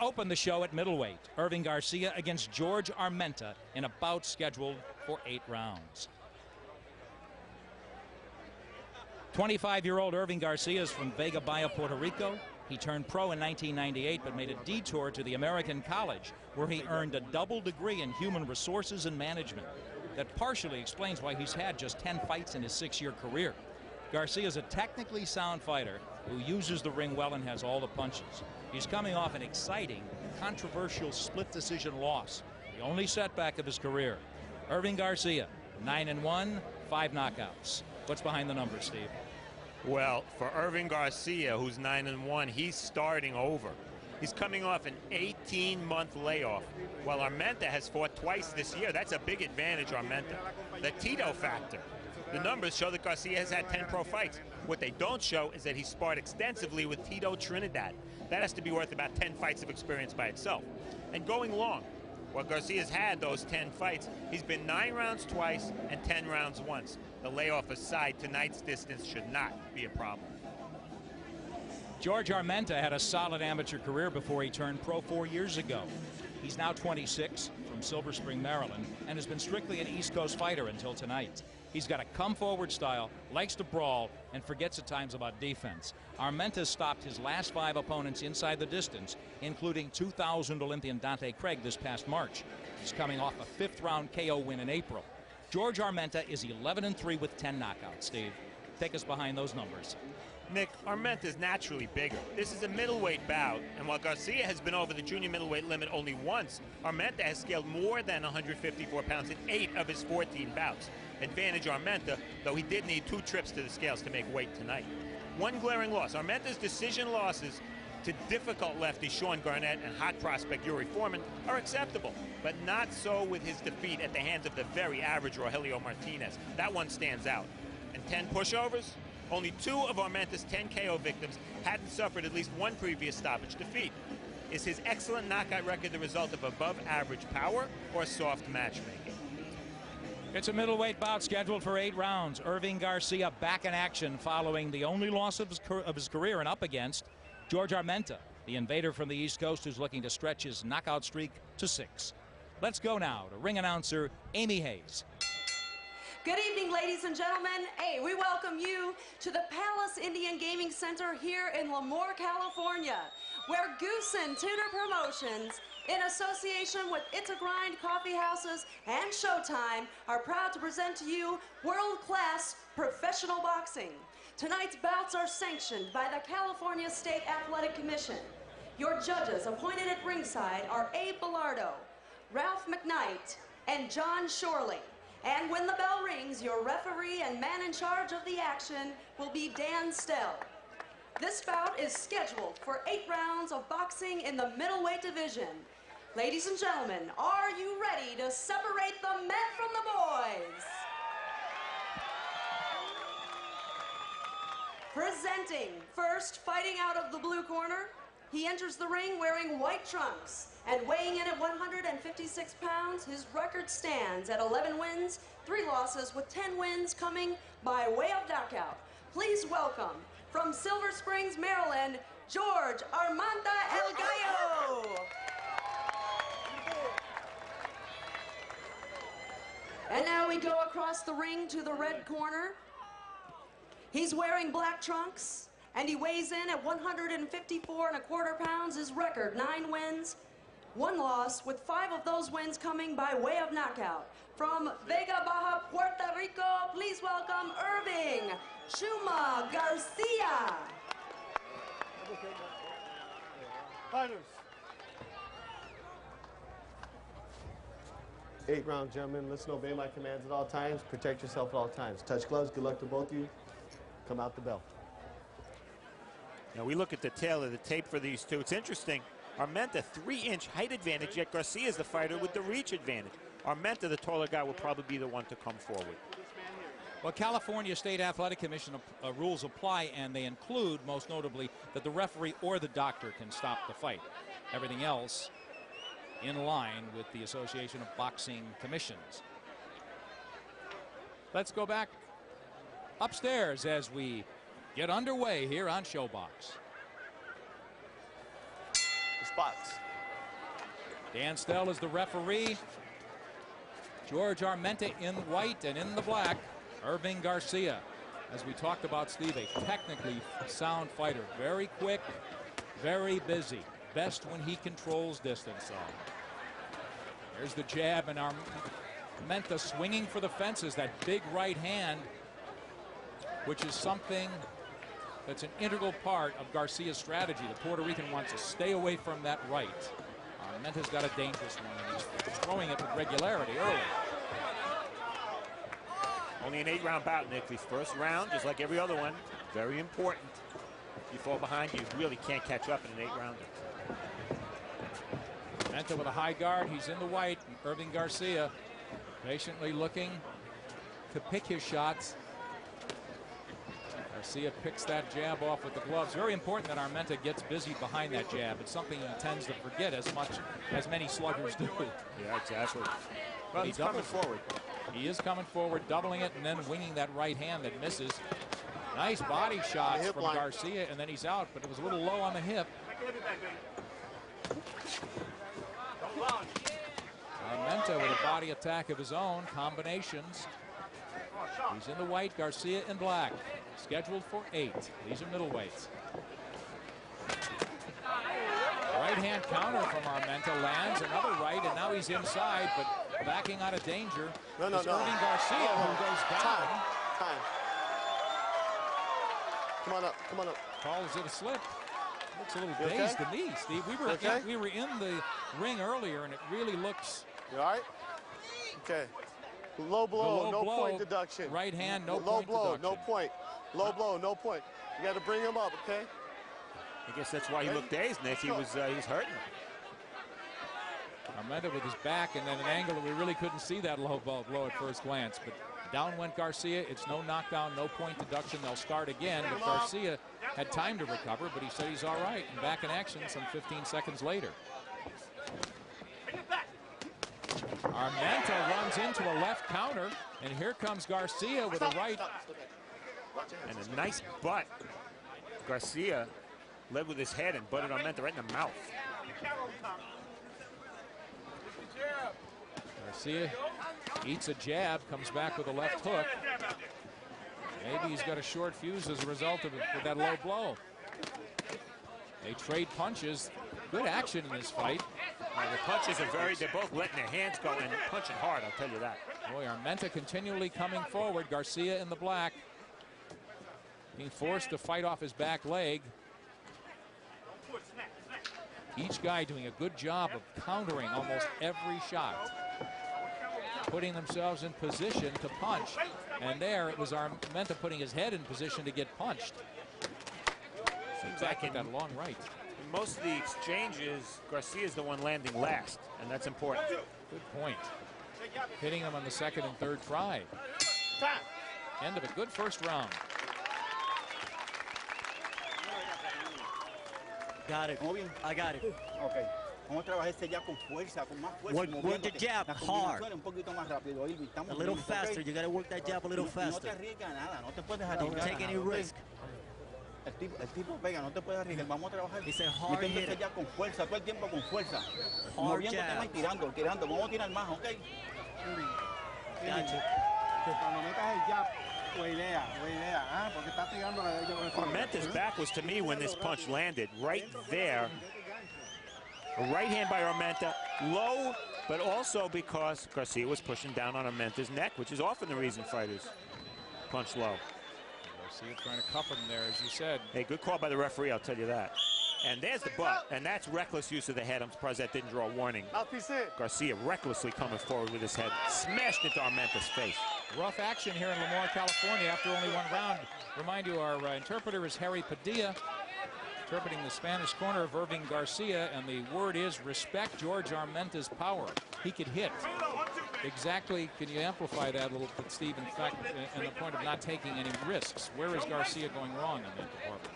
Open the show at middleweight. Irving Garcia against George Armenta in a bout scheduled for 8 rounds. 25-year-old Irving Garcia is from Vega Bahia, Puerto Rico. He turned pro in 1998 but made a detour to the American College where he earned a double degree in human resources and management. That partially explains why he's had just 10 fights in his 6-year career. Garcia is a technically sound fighter who uses the ring well and has all the punches. He's coming off an exciting, controversial split decision loss, the only setback of his career. Irving Garcia, 9-1, 5 knockouts. What's behind the numbers, Steve? Well, for Irving Garcia, who's 9-1, he's starting over. He's coming off an 18-month layoff, while Armenta has fought twice this year. That's a big advantage, Armenta. The Tito factor. The numbers show that Garcia has had 10 pro fights. What they don't show is that he sparred extensively with Tito Trinidad. That has to be worth about 10 fights of experience by itself. And going long, while Garcia's had those 10 fights, he's been 9 rounds twice and 10 rounds once. The layoff aside, tonight's distance should not be a problem. George Armenta had a solid amateur career before he turned pro 4 years ago. He's now 26, from Silver Spring, Maryland, and has been strictly an East Coast fighter until tonight. He's got a come-forward style, likes to brawl, and forgets at times about defense. Armenta stopped his last 5 opponents inside the distance, including 2000 Olympian Dante Craig this past March. He's coming off a 5th-round KO win in April. George Armenta is 11-3 with 10 knockouts, Steve. Take us behind those numbers. Nick, Armenta is naturally bigger. This is a middleweight bout, and while Garcia has been over the junior middleweight limit only once, Armenta has scaled more than 154 pounds in 8 of his 14 bouts. Advantage Armenta, though he did need 2 trips to the scales to make weight tonight. One glaring loss. Armenta's decision losses to difficult lefties Sean Garnett and hot prospect Yuri Foreman are acceptable, but not so with his defeat at the hands of the very average Rogelio Martinez. That one stands out. And 10 pushovers? Only 2 of Armenta's 10 KO victims hadn't suffered at least 1 previous stoppage defeat. Is his excellent knockout record the result of above-average power or soft matchmaking? It's a middleweight bout scheduled for 8 rounds. Irving Garcia back in action following the only loss of his career and up against George Armenta, the invader from the East Coast who's looking to stretch his knockout streak to 6. Let's go now to ring announcer Amy Hayes. Good evening, ladies and gentlemen. Hey, we welcome you to the Palace Indian Gaming Center here in Lemoore, California, where Goose and Tuner Promotions, in association with It's a Grind Coffee Houses and Showtime, are proud to present to you world-class professional boxing. Tonight's bouts are sanctioned by the California State Athletic Commission. Your judges appointed at ringside are Abe Bellardo, Ralph McKnight, and John Shorley. And when the bell rings, your referee and man in charge of the action will be Dan Stell. This bout is scheduled for 8 rounds of boxing in the middleweight division. Ladies and gentlemen, are you ready to separate the men from the boys? Presenting first, fighting out of the blue corner, he enters the ring wearing white trunks and weighing in at 156 pounds. His record stands at 11 wins, 3 losses, with 10 wins coming by way of knockout. Please welcome, from Silver Springs, Maryland, George Armenta El Gallo. And now we go across the ring to the red corner. He's wearing black trunks, and he weighs in at 154¼ pounds. His record, 9 wins, 1 loss, with 5 of those wins coming by way of knockout. From Vega Baja, Puerto Rico, please welcome Irving Chuma Garcia. Fighters. 8 round, gentlemen. Listen, obey my commands at all times. Protect yourself at all times. Touch gloves. Good luck to both of you. Come out the bell. Now we look at the tail of the tape for these two. It's interesting. Armenta, 3-inch height advantage, yet Garcia is the fighter with the reach advantage. Armenta, the taller guy, will probably be the one to come forward. Well, California State Athletic Commission rules apply, and they include, most notably, that the referee or the doctor can stop the fight. Everything else in line with the Association of Boxing Commissions. Let's go back upstairs as we get underway here on Showbox. Spots. Dan Stell is the referee. George Armenta in white and in the black, Irving Garcia. As we talked about, Steve, a technically sound fighter. Very quick, very busy. Best when he controls distance. There's the jab, and Armenta swinging for the fences. That big right hand, which is something that's an integral part of Garcia's strategy. The Puerto Rican wants to stay away from that right. Armenta's got a dangerous one, and he's throwing it with regularity early. Only an 8-round bout, Nick. The first round, just like every other one, very important. If you fall behind, you really can't catch up in an 8-rounder. Armenta with a high guard. He's in the white. Irving Garcia patiently looking to pick his shots. Garcia picks that jab off with the gloves. Very important that Armenta gets busy behind that jab. It's something he tends to forget as much as many sluggers do. Yeah, exactly. Well, he's coming forward. He is coming forward, doubling it, and then winging that right hand that misses. Nice body shots from Garcia, and then he's out, but it was a little low on the hip. Armenta with a body attack of his own, combinations. He's in the white, Garcia in black. Scheduled for 8. These are middleweights. Right hand counter from Armenta lands, another right, and now he's inside, but backing out of danger. No. Irving Garcia, who goes down. Time. Come on up. Calls it a slip. Looks a little dazed to me, Steve. We were in the ring earlier, and it really looks. You all right? Okay. Low blow, no point deduction. Right hand, no low point blow, deduction. no point. Low blow, no point. You got to bring him up, okay? I guess that's why he looked dazed, Nick. He was hurting. Armenta with his back, and then an angle that we really couldn't see that low blow at first glance. But down went Garcia. It's no knockdown, no point deduction. They'll start again. But Garcia had time to recover, but he said he's all right. And back in action some 15 seconds later. Armenta runs into a left counter, and here comes Garcia with a right. And a nice butt. Garcia led with his head and butted Armenta right in the mouth. Garcia eats a jab, comes back with a left hook. Maybe he's got a short fuse as a result of it with that low blow. They trade punches. Good action in this fight. The punches are they're both letting their hands go and punching hard, I'll tell you that. Boy, Armenta continually coming forward. Garcia in the black, being forced to fight off his back leg. Each guy doing a good job of countering almost every shot, putting themselves in position to punch. And there it was Armenta putting his head in position to get punched. Seems like in that long right. In most of the exchanges, Garcia's the one landing last, and that's important. Good point. Hitting him on the second and third try. End of a good first round. Got it. I got it. Okay. Vamos a trabajar ese jab con fuerza, con más fuerza. Work the jab hard. Un poquito más rápido, Irving. A little faster. You got to work that jab a little faster. No te arriesgas nada. No te puedes arriesgar. Don't take any risk. El tipo pega, no te puedes arriesgar. Vamos a trabajar. He said hard metiendo hit. ese jab con fuerza, todo el tiempo con fuerza. Hard Moviéndote más y tirando. Vamos a tirar más, ¿ok? Gotcha. Cuando metas el jab, o idea, porque está tirando la derecha con el fondo. Armenta's back was to me when this punch landed, right there. A right hand by Armenta, low, but also because Garcia was pushing down on Armenta's neck, which is often the reason fighters punch low. Garcia trying to cuff him there, as you said. Hey, good call by the referee, I'll tell you that. And there's the butt, and that's reckless use of the head. I'm surprised that didn't draw a warning. Garcia recklessly coming forward with his head, smashed into Armenta's face. Rough action here in Lemoore, California after only one round. Remind you, our interpreter is Harry Padilla, interpreting the Spanish corner of Irving Garcia, and the word is respect George Armenta's power. He could hit. Exactly, can you amplify that a little bit, Steve? In fact, and the point of not taking any risks. Where is Garcia going wrong in that department?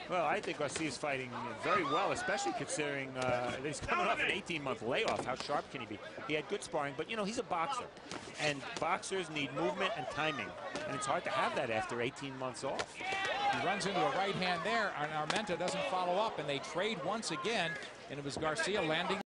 Well, I think Garcia's fighting very well, especially considering that he's coming off an 18-month layoff. How sharp can he be? He had good sparring, but, you know, he's a boxer. And boxers need movement and timing. And it's hard to have that after 18 months off. He runs into a right hand there, and Armenta doesn't follow up, and they trade once again, and it was Garcia landing